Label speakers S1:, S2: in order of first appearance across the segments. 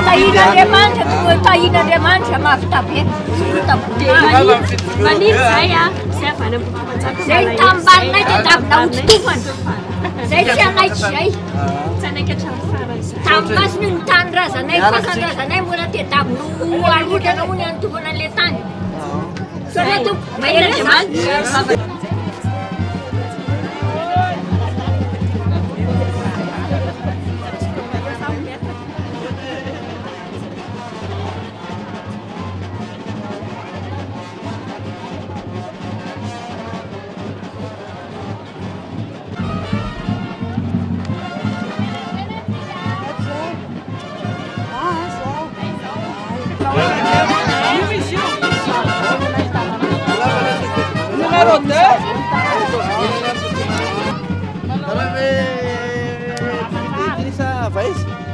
S1: Tahinan Tahinan mahavita be.
S2: Maniry zay a, zay avy any ambonin'ny
S1: Zay tambalinay dia taminao tsitofana. Zay tsy anay tsy zay.
S2: tsy anaiky hatrany farany zay.
S1: Tamin'masiny ny tany razanay, fasan-drazanay mbola dia tamino alokana hono anotofana an'ilay tany. Sao tompo, mahery zany.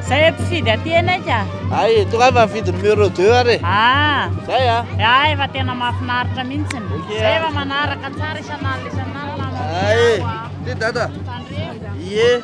S3: Saya mpifidy aty anay
S4: Ay, tonga avy mividy numéro 2 ary. Zay a.
S3: Ay, efa tena mahafinaritra mihitsiny. Zay efa manaraka tsara isan'andro isan'andro.
S4: Ay, ty dada. Ie.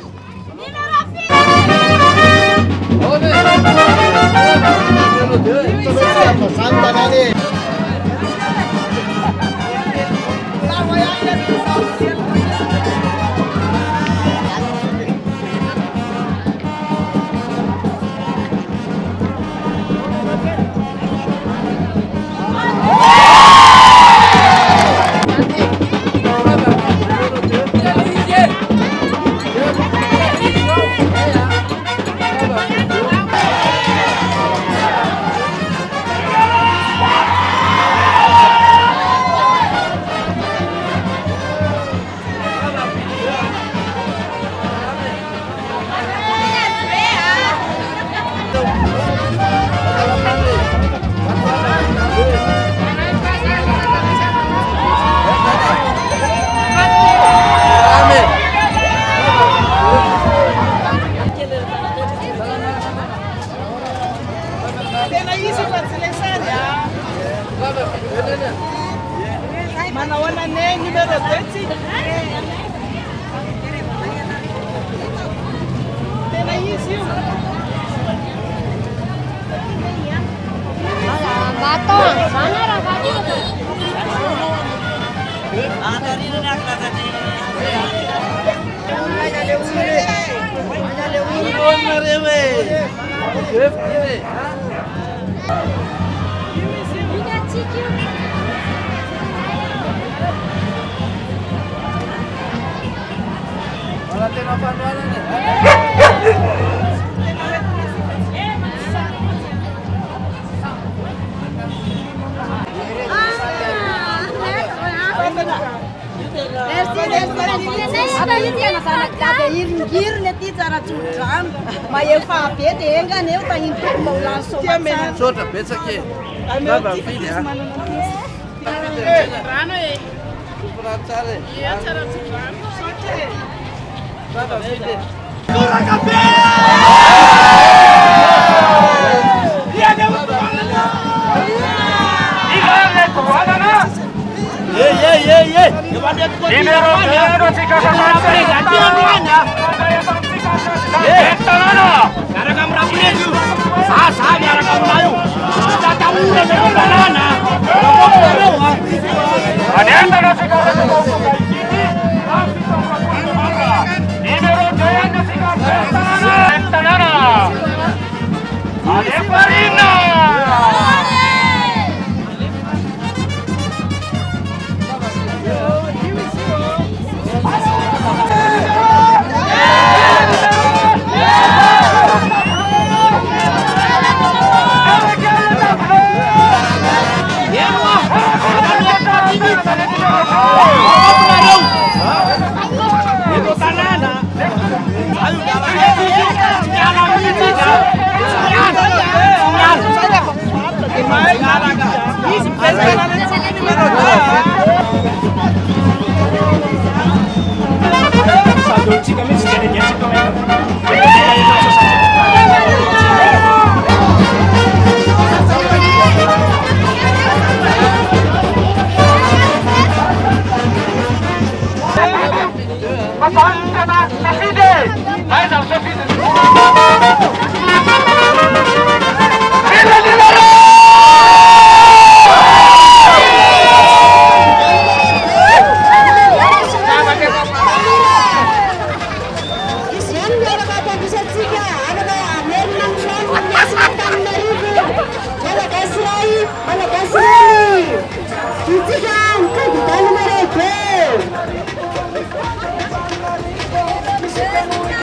S5: Manaona ne numéro 2 tena izy io. Irin-girina ty tsara tsodrano mahefa be dia engany eo tahintoko maolany somatsara
S4: Sotra betsaka e. Baba mividy a.
S5: rano e
S4: Sotra tsara e.
S5: ia tsara tsodrano sotra e
S4: Baba mividy.
S6: Mas olha, tá na vida! Mas não, seu filho!